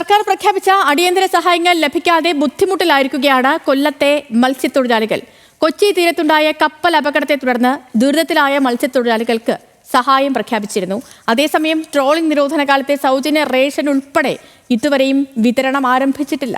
സർക്കാർ പ്രഖ്യാപിച്ച അടിയന്തര സഹായങ്ങൾ ലഭിക്കാതെ ബുദ്ധിമുട്ടിലായിരിക്കുകയാണ് കൊല്ലത്തെ മത്സ്യത്തൊഴിലാളികൾ. കൊച്ചി തീരത്തുണ്ടായ കപ്പൽ അപകടത്തെ തുടർന്ന് ദുരിതത്തിലായ മത്സ്യത്തൊഴിലാളികൾക്ക് സഹായം പ്രഖ്യാപിച്ചിരുന്നു. അതേസമയം ട്രോളിംഗ് നിരോധന കാലത്തെ സൗജന്യ റേഷൻ ഉൾപ്പെടെ ഇതുവരെയും വിതരണം ആരംഭിച്ചിട്ടില്ല.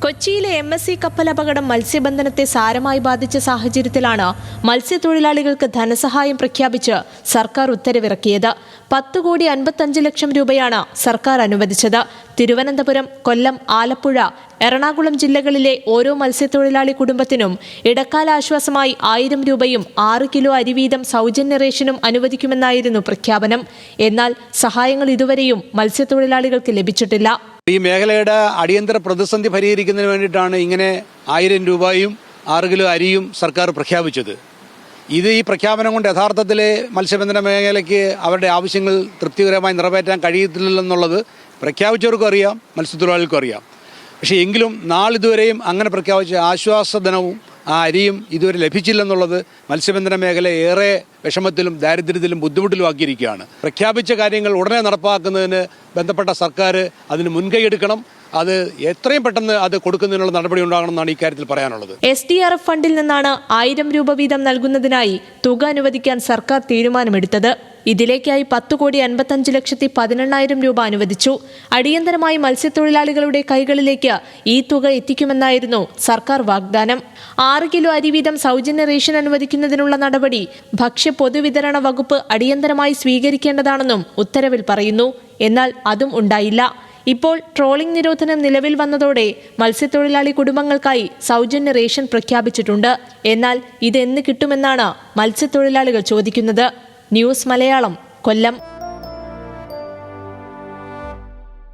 കൊച്ചിയിലെ MSC കപ്പൽ അപകടം മത്സ്യബന്ധനത്തെ സാരമായി ബാധിച്ച സാഹചര്യത്തിലാണ് മത്സ്യത്തൊഴിലാളികൾക്ക് ധനസഹായം പ്രഖ്യാപിച്ച് സർക്കാർ ഉത്തരവിറക്കിയത്. 10,55 ലക്ഷം രൂപയാണ് സർക്കാർ അനുവദിച്ചത്. തിരുവനന്തപുരം, കൊല്ലം, ആലപ്പുഴ, എറണാകുളം ജില്ലകളിലെ ഓരോ മത്സ്യത്തൊഴിലാളി കുടുംബത്തിനും ഇടക്കാല ആശ്വാസമായി 1000 രൂപയും 6 കിലോ അരി വീതം സൗജന്യ റേഷനും അനുവദിക്കുമെന്നായിരുന്നു പ്രഖ്യാപനം. എന്നാൽ സഹായങ്ങൾ ഇതുവരെയും മത്സ്യത്തൊഴിലാളികൾക്ക് ലഭിച്ചിട്ടില്ല. ഈ മേഖലയുടെ അടിയന്തര പ്രതിസന്ധി പരിഹരിക്കുന്നതിന് വേണ്ടിയിട്ടാണ് ഇങ്ങനെ 1000 രൂപയും 6 കിലോ അരിയും സർക്കാർ പ്രഖ്യാപിച്ചത്. ഈ പ്രഖ്യാപനം കൊണ്ട് യഥാർത്ഥത്തിൽ മത്സ്യബന്ധന മേഖലയ്ക്ക് അവരുടെ ആവശ്യങ്ങൾ തൃപ്തികരമായി നിറവേറ്റാൻ കഴിയത്തില്ലെന്നുള്ളത് പ്രഖ്യാപിച്ചവർക്കും അറിയാം, മത്സ്യത്തൊഴിലാളികൾക്കും അറിയാം. പക്ഷേ എങ്കിലും നാളിതുവരെയും അങ്ങനെ പ്രഖ്യാപിച്ച ആശ്വാസധനവും ആ അരിയും ഇതുവരെ ലഭിച്ചില്ലെന്നുള്ളത് മത്സ്യബന്ധന മേഖല ഏറെ വിഷമത്തിലും ദാരിദ്ര്യത്തിലും ബുദ്ധിമുട്ടിലുമാക്കിയിരിക്കുകയാണ്. പ്രഖ്യാപിച്ച കാര്യങ്ങൾ ഉടനെ നടപ്പാക്കുന്നതിന് ബന്ധപ്പെട്ട സർക്കാർ അതിന് മുൻകൈ എടുക്കണം. അത് എത്രയും പെട്ടെന്ന് അത് കൊടുക്കുന്നതിനുള്ള നടപടി ഉണ്ടാകണമെന്നാണ് ഈ കാര്യത്തിൽ പറയാനുള്ളത്. SDRF ഫണ്ടിൽ നിന്നാണ് 1000 രൂപ വീതം നൽകുന്നതിനായി തുക അനുവദിക്കാൻ സർക്കാർ തീരുമാനമെടുത്തത്. ഇതിലേക്കായി 10,55,18,000 രൂപ അനുവദിച്ചു. അടിയന്തരമായി മത്സ്യത്തൊഴിലാളികളുടെ കൈകളിലേക്ക് ഈ തുക എത്തിക്കുമെന്നായിരുന്നു സർക്കാർ വാഗ്ദാനം. 6 കിലോ അരി വീതം സൗജന്യ റേഷൻ അനുവദിക്കുന്നതിനുള്ള നടപടി ഭക്ഷ്യ പൊതുവിതരണ വകുപ്പ് അടിയന്തരമായി സ്വീകരിക്കേണ്ടതാണെന്നും ഉത്തരവിൽ പറയുന്നു. എന്നാൽ അതും ഉണ്ടായില്ല. ഇപ്പോൾ ട്രോളിംഗ് നിരോധനം നിലവിൽ വന്നതോടെ മത്സ്യത്തൊഴിലാളി കുടുംബങ്ങൾക്കായി സൗജന്യ റേഷൻ പ്രഖ്യാപിച്ചിട്ടുണ്ട്. എന്നാൽ ഇതെന്ന് കിട്ടുമെന്നാണ് മത്സ്യത്തൊഴിലാളികൾ ചോദിക്കുന്നത്. ന്യൂസ് മലയാളം, കൊല്ലം.